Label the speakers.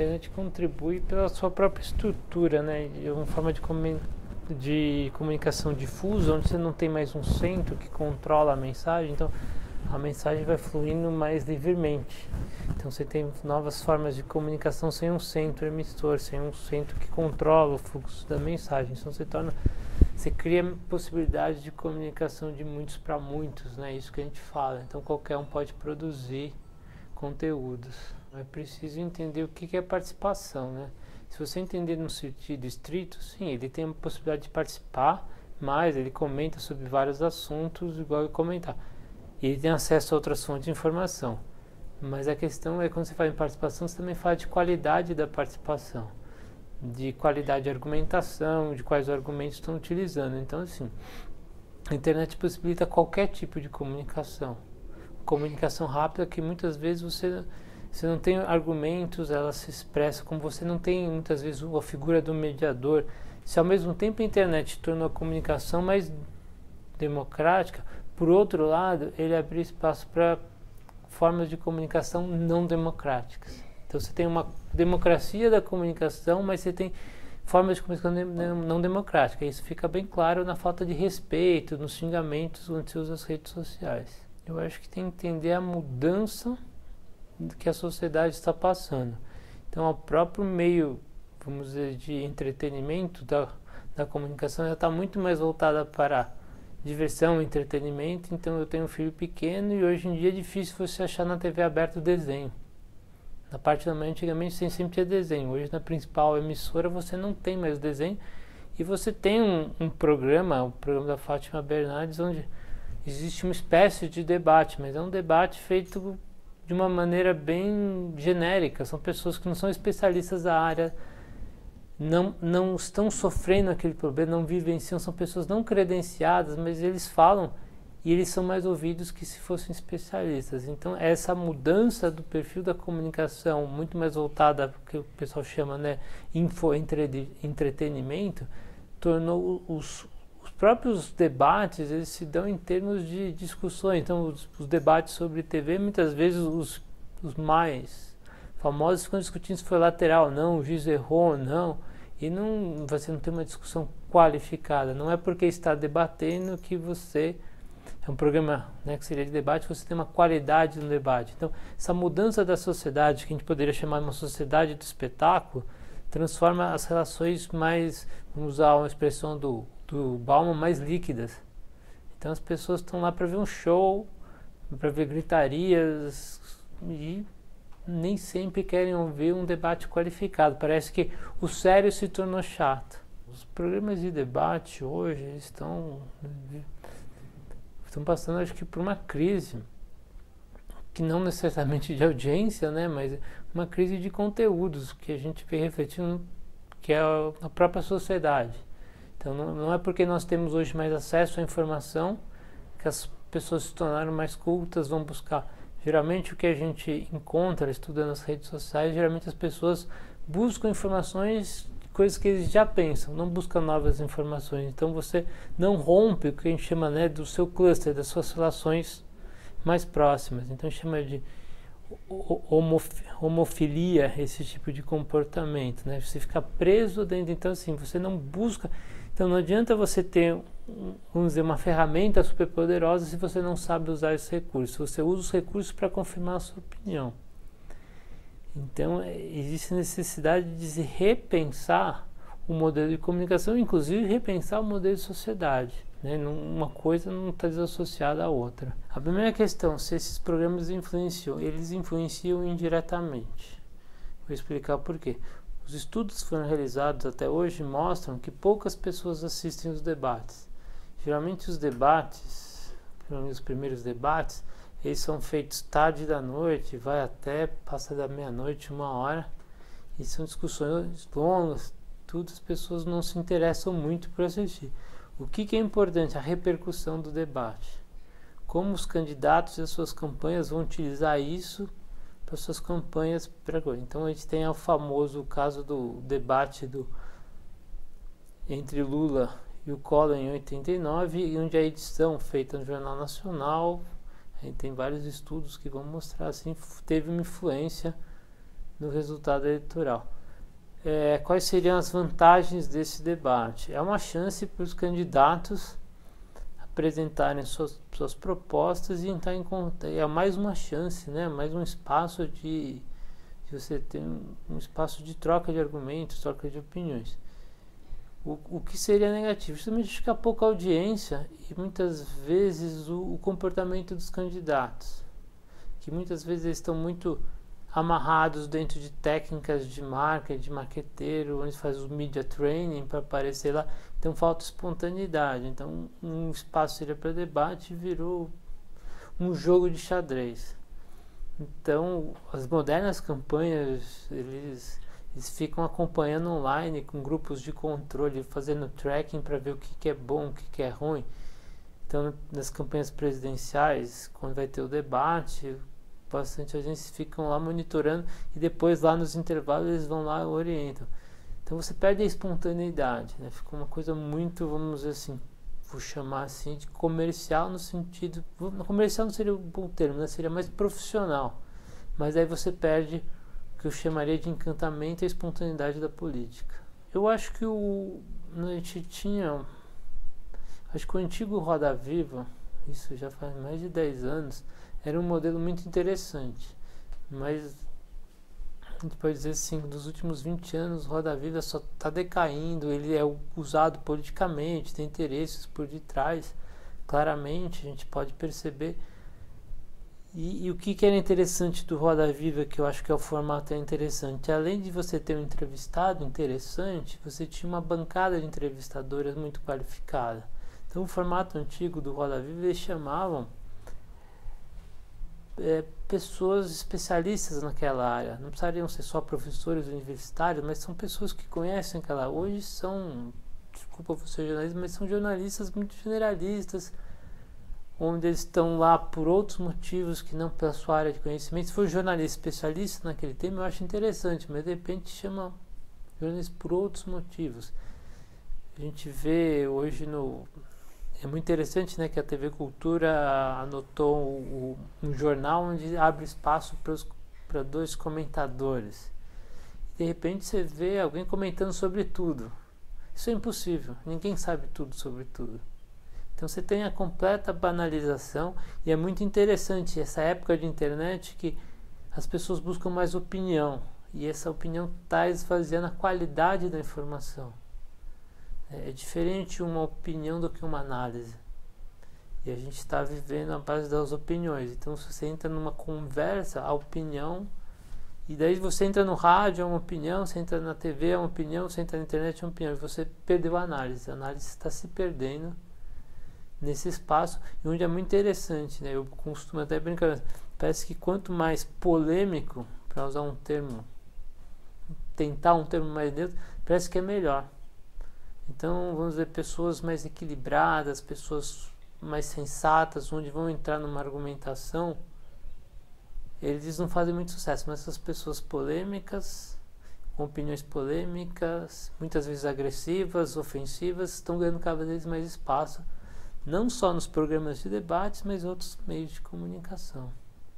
Speaker 1: internet contribui pela sua própria estrutura, né? É uma forma de comunicação difusa, onde você não tem mais um centro que controla a mensagem, então a mensagem vai fluindo mais livremente. Então você tem novas formas de comunicação sem um centro emissor, sem um centro que controla o fluxo da mensagem. Então você cria possibilidade de comunicação de muitos para muitos, né? Isso que a gente fala. Então qualquer um pode produzir conteúdos. É preciso entender o que é participação, né? Se você entender no sentido estrito, sim, ele tem a possibilidade de participar, mas ele comenta sobre vários assuntos, igual eu comentar. E ele tem acesso a outras fontes de informação. Mas a questão é, quando você fala em participação, você também fala de qualidade da participação, de qualidade de argumentação, de quais argumentos estão utilizando. Então, assim, a internet possibilita qualquer tipo de comunicação. Comunicação rápida que muitas vezes você não tem argumentos, ela se expressa como você não tem muitas vezes a figura do mediador. Se ao mesmo tempo a internet tornou a comunicação mais democrática, por outro lado, ele abriu espaço para formas de comunicação não democráticas. Então você tem uma democracia da comunicação, mas você tem formas de comunicação não democráticas. Isso fica bem claro na falta de respeito, nos xingamentos quando se usa as redes sociais. Eu acho que tem que entender a mudança que a sociedade está passando. Então, o próprio meio, vamos dizer, de entretenimento da comunicação já está muito mais voltada para diversão, entretenimento. Então, eu tenho um filho pequeno e hoje em dia é difícil você achar na TV aberta o desenho. Na parte da manhã, antigamente, você sempre tinha desenho. Hoje, na principal emissora, você não tem mais desenho. E você tem um programa, o programa da Fátima Bernardes, onde existe uma espécie de debate, mas é um debate feito de uma maneira bem genérica. São pessoas que não são especialistas da área, não estão sofrendo aquele problema, não vivenciam, são pessoas não credenciadas, mas eles falam e eles são mais ouvidos que se fossem especialistas. Então essa mudança do perfil da comunicação, muito mais voltada ao que o pessoal chama, né, entretenimento, tornou os próprios debates, eles se dão em termos de discussões. Então os debates sobre TV, muitas vezes os mais famosos ficam discutindo se foi lateral ou não, o juiz errou ou não, e você não tem uma discussão qualificada. Não é porque está debatendo que você é um programa, né, que seria de debate, você tem uma qualidade no debate. Então essa mudança da sociedade, que a gente poderia chamar de uma sociedade do espetáculo, transforma as relações mais, vamos usar uma expressão do Bauman, mais líquidas. Então as pessoas estão lá para ver um show, para ver gritarias e nem sempre querem ouvir um debate qualificado. Parece que o sério se tornou chato. Os programas de debate hoje estão passando, acho que, por uma crise que não necessariamente de audiência, né, mas uma crise de conteúdos que a gente vem refletindo, que é a própria sociedade. Então não é porque nós temos hoje mais acesso à informação que as pessoas se tornaram mais cultas, vão buscar. Geralmente o que a gente encontra estudando as redes sociais, geralmente as pessoas buscam informações, coisas que eles já pensam, não buscam novas informações. Então você não rompe o que a gente chama, né, do seu cluster, das suas relações mais próximas. Então a gente chama de homofilia, esse tipo de comportamento, né? Você fica preso dentro. Então assim, você não busca. Então não adianta você ter, vamos dizer, uma ferramenta super poderosa se você não sabe usar esses recursos. Você usa os recursos para confirmar a sua opinião. Então existe necessidade de se repensar o modelo de comunicação, inclusive repensar o modelo de sociedade, né? Uma coisa não está desassociada à outra. A primeira questão, se esses programas influenciam, eles influenciam indiretamente. Vou explicar por quê. Os estudos que foram realizados até hoje mostram que poucas pessoas assistem os debates. Geralmente os debates, pelo menos os primeiros debates, eles são feitos tarde da noite, vai até passa da meia-noite, 1 hora, e são discussões longas, tudo, as pessoas não se interessam muito por assistir. O que é importante? A repercussão do debate. Como os candidatos e as suas campanhas vão utilizar isso para suas campanhas. Então a gente tem o famoso caso do debate entre Lula e o Collor em 89, onde a edição feita no Jornal Nacional, a gente tem vários estudos que vão mostrar assim, teve uma influência no resultado eleitoral. Quais seriam as vantagens desse debate? É uma chance para os candidatos apresentarem suas propostas e entrar em contato. É mais uma chance, né? Mais um espaço de você ter um espaço de troca de argumentos, troca de opiniões. O que seria negativo? Justamente fica pouca audiência e muitas vezes o comportamento dos candidatos, que muitas vezes eles estão muito amarrados dentro de técnicas de marketing, de marqueteiro, onde faz o media training para aparecer lá, então falta espontaneidade. Então um espaço seria para debate e virou um jogo de xadrez. Então as modernas campanhas, eles ficam acompanhando online com grupos de controle, fazendo tracking para ver o que é bom, o que é ruim. Então nas campanhas presidenciais, quando vai ter o debate, bastante agências ficam lá monitorando e depois lá nos intervalos eles vão lá e orientam. Então você perde a espontaneidade, né? Fica uma coisa muito, vamos dizer assim, vou chamar assim de comercial, no sentido, comercial não seria um bom termo, né? Seria mais profissional, mas aí você perde o que eu chamaria de encantamento e a espontaneidade da política. Eu acho que a gente tinha, acho que o antigo Roda Viva, isso já faz mais de 10 anos, era um modelo muito interessante, mas a gente pode dizer assim, nos últimos 20 anos o Roda Viva só está decaindo, ele é usado politicamente, tem interesses por detrás, claramente a gente pode perceber. E o que era interessante do Roda Viva, que eu acho que é o formato interessante, além de você ter um entrevistado interessante, você tinha uma bancada de entrevistadoras muito qualificada. Então o formato antigo do Roda Viva, eles chamavam pessoas especialistas naquela área, não precisariam ser só professores universitários, mas são pessoas que conhecem aquela. Hoje são, desculpa por ser jornalista, mas são jornalistas muito generalistas, onde eles estão lá por outros motivos que não pela sua área de conhecimento. Se for jornalista especialista naquele tema, eu acho interessante, mas de repente chama jornalista por outros motivos. A gente vê hoje é muito interessante, né, que a TV Cultura anotou um jornal onde abre espaço para 2 comentadores. De repente você vê alguém comentando sobre tudo. Isso é impossível, ninguém sabe tudo sobre tudo. Então você tem a completa banalização e é muito interessante essa época de internet que as pessoas buscam mais opinião e essa opinião está esvaziando a qualidade da informação. É diferente uma opinião do que uma análise. E a gente está vivendo a base das opiniões. Então, se você entra numa conversa, a opinião, e daí você entra no rádio, é uma opinião, você entra na TV, é uma opinião, você entra na internet, é uma opinião. E você perdeu a análise. A análise está se perdendo nesse espaço, onde é muito interessante, né? Eu costumo até brincar, parece que quanto mais polêmico, para usar um termo, tentar um termo mais neutro, parece que é melhor. Então, vamos dizer, pessoas mais equilibradas, pessoas mais sensatas, onde vão entrar numa argumentação, eles não fazem muito sucesso, mas essas pessoas polêmicas, com opiniões polêmicas, muitas vezes agressivas, ofensivas, estão ganhando cada vez mais espaço, não só nos programas de debates, mas em outros meios de comunicação.